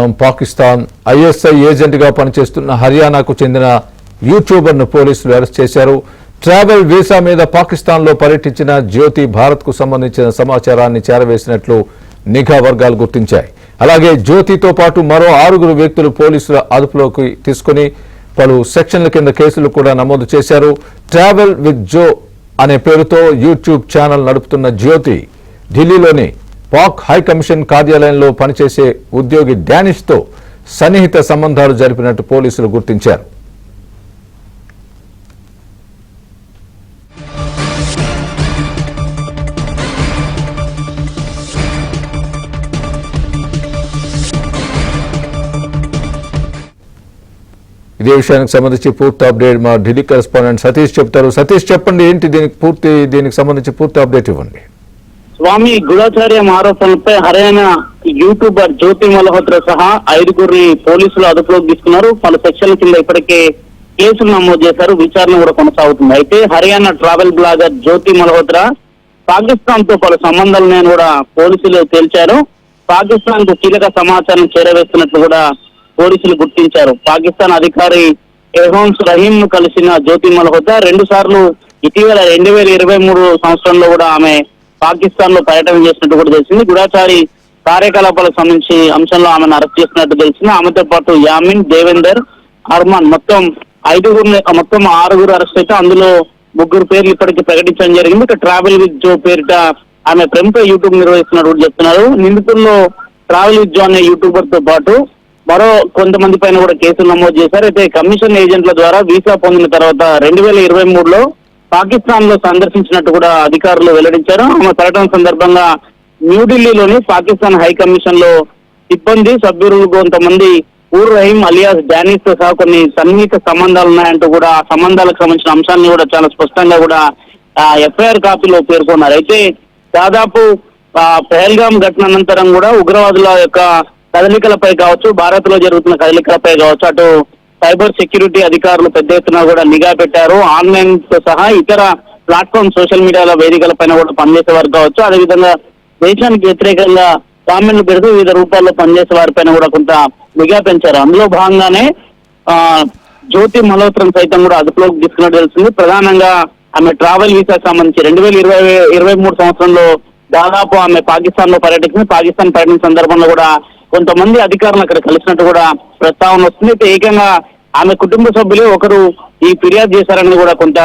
ప్రస్తుతం Pakistan ISI agent గా పనిచేస్తున్న హర్యానాకు చెందిన యూట్యూబర్ ను పోలీసులు అరెస్ట్ చేశారు. ట్రావెల్ వీసా మీద పాకిస్తాన్ లో పర్యటించిన జ్యోతి భారత్ కు సంబంధించిన సమాచారాన్ని చేరవేసినట్లు నిఘా వర్గాలు గుర్తించాయి. అలాగే జ్యోతితో పాటు మరో 6 వ్యక్తులు పోలీసుల అదుపులోకి తీసుకుని పలు సెక్షన్ల కింద కేసులు కూడా నమోదు చేశారు. ట్రావెల్ విత్ జో అనే పేరుతో యూట్యూబ్ ఛానల్ నడుపుతున్న జ్యోతి ఢిల్లీలోని పాక్ హైకమిషన్ కార్యాలయంలో పనిచేసే ఉద్యోగి డానిష్ తో సన్నిహిత సంబంధాలు జరిపినట్టు పోలీసులు గుర్తించారు. ఇదే విషయానికి సంబంధించి పూర్తి అప్డేట్ మా ఢిల్లీ కరెస్పాండెంట్ సతీష్ చెప్తారు. సతీష్, చెప్పండి, ఏంటి దీనికి సంబంధించి పూర్తి అప్డేట్ ఇవ్వండి. స్వామి గూఢాచార్యం ఆరోపణలపై హర్యానా యూట్యూబర్ జ్యోతి మల్హోత్రా సహా 5 పోలీసులు అదుపులోకి తీసుకున్నారు. పలు సెక్షన్ల కింద ఇప్పటికే కేసులు నమోదు చేశారు. విచారణ కూడా కొనసాగుతుంది. అయితే హర్యానా ట్రావెల్ బ్లాగర్ జ్యోతి మల్హోత్రా పాకిస్తాన్ తో పలు సంబంధాలను కూడా పోలీసులు తేల్చారు. పాకిస్తాన్ కు కీలక సమాచారం చేరవేస్తున్నట్లు కూడా పోలీసులు గుర్తించారు. పాకిస్తాన్ అధికారి ఎహోన్స్ రహీం ను కలిసిన జ్యోతి మల్హోత్రా 2 సార్లు ఇటీవల 2023 సంవత్సరంలో కూడా ఆమె పాకిస్తాన్ లో పర్యటన చేసినట్టు కూడా తెలిసింది. గూఢాచారి కార్యకలాపాలకు సంబంధించి అంశంలో ఆమెను అరెస్ట్ చేసినట్టు తెలిసింది. ఆమెతో పాటు యామిన్, దేవేందర్, అర్మాన్ మొత్తం 6 అరెస్ట్ అయితే అందులో 3 పేర్లు ఇప్పటికీ ప్రకటించడం జరిగింది. ఇక ట్రావెల్ విత్ జో పేరిట ఆమె ప్రముఖ యూట్యూబ్ నిర్వహిస్తున్నట్టు కూడా చెప్తున్నారు. నిందితుల్లో ట్రావెల్ విత్ జో అనే యూట్యూబర్ తో పాటు మరో కొంతమంది పైన కూడా కేసులు నమోదు చేశారు. అయితే కమిషన్ ఏజెంట్ల ద్వారా వీసా పొందిన తర్వాత 2023లో పాకిస్తాన్ లో సందర్శించినట్టు కూడా అధికారులు వెల్లడించారు. ఆమె పర్యటన సందర్భంగా న్యూఢిల్లీలోని పాకిస్తాన్ హై కమిషన్ లో సిబ్బంది సభ్యులు కొంతమంది రహీం అలియాస్ డానిష్ తో సహా కొన్ని సన్నిహిత సంబంధాలు ఉన్నాయంటూ కూడా ఆ సంబంధాలకు సంబంధించిన అంశాన్ని కూడా చాలా స్పష్టంగా కూడా ఎఫ్ఐఆర్ కాపీలో పేర్కొన్నారు. అయితే దాదాపు పహల్గామ్ ఘటన అనంతరం కూడా ఉగ్రవాదుల యొక్క కదలికలపై కావచ్చు, భారత్ లో జరుగుతున్న కదలికలపై కావచ్చు, అటు సైబర్ సెక్యూరిటీ అధికారులు పెద్ద ఎత్తున కూడా నిఘా పెట్టారు. ఆన్లైన్ తో సహా ఇతర ప్లాట్ఫామ్ సోషల్ మీడియాల వేదికల పైన కూడా పనిచేసే వారు కావచ్చు, అదేవిధంగా దేశానికి వ్యతిరేకంగా కామెంట్లు పెడుతూ వివిధ రూపాల్లో పనిచేసే వారిపైన కూడా కొంత నిఘా పెంచారు. అందులో భాగంగానే జ్యోతి మల్హోత్రాను సైతం కూడా అదుపులోకి తీసుకున్నట్టు తెలిసింది. ప్రధానంగా ఆమె ట్రావెల్ వీసాకు సంబంధించి 2023 సంవత్సరంలో దాదాపు ఆమె పాకిస్తాన్ లో పర్యటించింది. పాకిస్తాన్ పర్యటన సందర్భంలో కూడా కొంతమంది అధికారులు అక్కడ కలిసినట్టు కూడా ప్రస్తావన వస్తుంది. అయితే ఏకంగా ఆమె కుటుంబ సభ్యులు ఒకరు ఈ ఫిర్యాదు చేశారని కూడా కొంత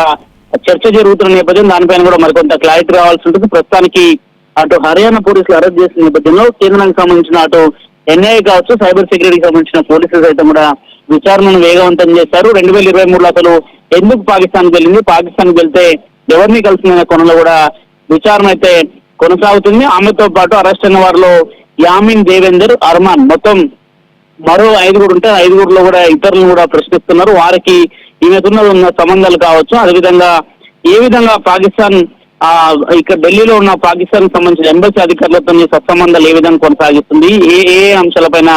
చర్చ జరుగుతున్న నేపథ్యం దానిపైన కూడా మరికొంత క్లారిటీ రావాల్సి ఉంటుంది. ప్రస్తుతానికి అటు హర్యానా పోలీసులు అరెస్ట్ చేసిన నేపథ్యంలో కేంద్రానికి సంబంధించిన అటు ఎన్ఐఏ కావచ్చు, సైబర్ సెక్యూరిటీకి సంబంధించిన పోలీసులు సైతం కూడా విచారణను వేగవంతం చేశారు. 2023లో అసలు ఎందుకు పాకిస్తాన్కి వెళ్ళింది, పాకిస్తాన్కి వెళ్తే ఎవరిని కలిసిన కొనలో కూడా విచారణ అయితే కొనసాగుతుంది. ఆమెతో పాటు అరెస్ట్ అయిన వారిలో యామిన్, దేవేందర్, అర్మాన్ మొత్తం మరో 5 ఉంటారు. 5లో కూడా ఇతరులను కూడా ప్రశ్నిస్తున్నారు. వారికి ఈమెకున్న ఉన్న సంబంధాలు కావచ్చు, అదేవిధంగా ఏ విధంగా పాకిస్తాన్ ఇక్కడ ఢిల్లీలో ఉన్న పాకిస్తాన్ సంబంధించిన ఎంబసీ అధికారులతో సత్సంబంధాలు ఏ విధంగా కొనసాగిస్తుంది, ఏ అంశాలపైన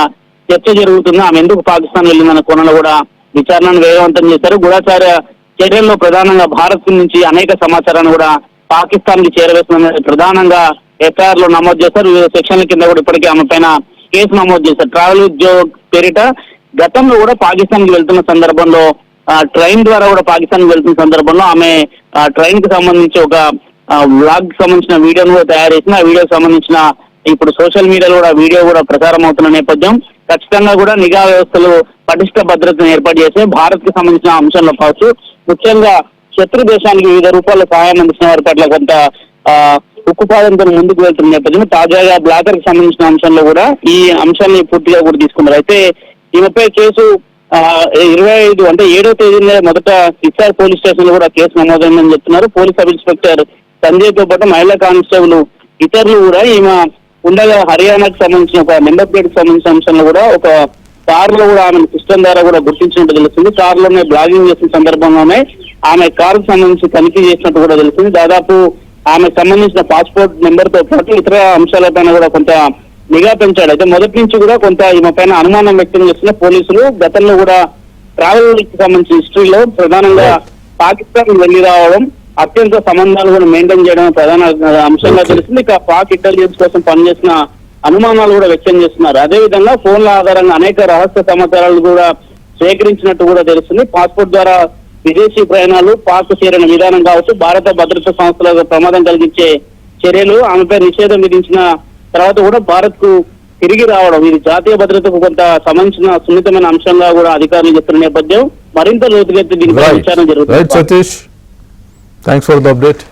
చర్చ జరుగుతుందో, ఆమె ఎందుకు పాకిస్తాన్ వెళ్ళిందన్న కోణంలో కూడా విచారణను వేగవంతం చేశారు. గూఢాచార్య చర్యల్లో ప్రధానంగా భారత్ నుంచి అనేక సమాచారాన్ని కూడా పాకిస్తాన్ కి చేరవేస్తుందని ప్రధానంగా ఎఫ్ఐఆర్ లో నమోదు చేశారు. వివిధ సెక్షన్ల కింద కూడా ఇప్పటికీ ఆమె పైన కేసు నమోదు చేశారు. ట్రావెల్ విత్ జో పేరిట గతంలో కూడా పాకిస్తాన్ కి వెళ్తున్న సందర్భంలో ట్రైన్ ద్వారా కూడా పాకిస్తాన్ కి వెళ్తున్న సందర్భంలో ఆమె ట్రైన్ కి సంబంధించి ఒక వ్లాగ్ కి సంబంధించిన వీడియోను కూడా తయారు చేసిన ఆ వీడియోకి సంబంధించిన ఇప్పుడు సోషల్ మీడియాలో కూడా వీడియో కూడా ప్రచారం అవుతున్న నేపథ్యం ఖచ్చితంగా కూడా నిఘా వ్యవస్థలు పటిష్ట భద్రతను ఏర్పాటు చేసి భారత్ కి సంబంధించిన అంశంలో కావచ్చు, ముఖ్యంగా శత్రు దేశానికి వివిధ రూపాల్లో సహాయం అందించిన వారి పట్ల కొంత ఉక్కుపాదంతో ముందుకు వెళ్తున్న నేపథ్యం తాజాగా బ్లాగర్ కి సంబంధించిన అంశంలో కూడా ఈ అంశాన్ని పూర్తిగా కూడా తీసుకున్నారు. అయితే ఈమెపై కేసు 25 అంటే 7వ తేదీన మొదట సిస్సార్ పోలీస్ స్టేషన్ లో కూడా కేసు నమోదైందని చెప్తున్నారు. పోలీస్ సబ్ ఇన్స్పెక్టర్ సంజయ్ తో పాటు మహిళా కానిస్టేబుల్ ఇతరులు కూడా ఈమె ఉండగా హర్యానాకు సంబంధించిన ఒక నెంబర్ ప్లేట్ కి సంబంధించిన అంశంలో కూడా ఒక కార్ లో కూడా ఆమె సిస్టమ్ ద్వారా కూడా గుర్తించినట్టు తెలుస్తుంది. కార్ లోనే బ్లాగింగ్ చేసిన సందర్భంలోనే ఆమె కారుకు సంబంధించి తనిఖీ చేసినట్టు కూడా తెలిసింది. దాదాపు ఆమెకు సంబంధించిన పాస్పోర్ట్ నెంబర్ తో పాటు ఇతర అంశాలపైన కూడా కొంత నిఘా పెంచాడు. అయితే మొదటి నుంచి కూడా కొంత ఈమె పైన అనుమానం వ్యక్తం చేస్తున్న పోలీసులు గతంలో కూడా ట్రావెల్ కి సంబంధించిన హిస్టరీలో ప్రధానంగా పాకిస్తాన్ వెళ్లి రావడం, అత్యంత సంబంధాలు కూడా మెయింటైన్ చేయడం ప్రధాన అంశంగా తెలిసింది. ఇక పాక్ ఇంటెలిజెన్స్ కోసం పనిచేసిన అనుమానాలు కూడా వ్యక్తం చేస్తున్నారు. అదేవిధంగా ఫోన్ల ఆధారంగా అనేక రహస్య సమాచారాలు కూడా సేకరించినట్టు కూడా తెలుస్తుంది. పాస్పోర్ట్ ద్వారా విదేశీ ప్రయాణాలు, పాక్ చేరిన విధానం కావచ్చు, భారత భద్రతా సంస్థలకు ప్రమాదం కలిగించే చర్యలు, ఆమెపై నిషేధం విధించిన తర్వాత కూడా భారత్ కు తిరిగి రావడం, ఇది జాతీయ భద్రతకు కొంత సంబంధించిన సున్నితమైన అంశంగా కూడా అధికారులు చెప్తున్న నేపథ్యం మరింత లోతుకెత్తి దీనిపై విచారణ జరుగుతుంది. Satish, thanks for the update.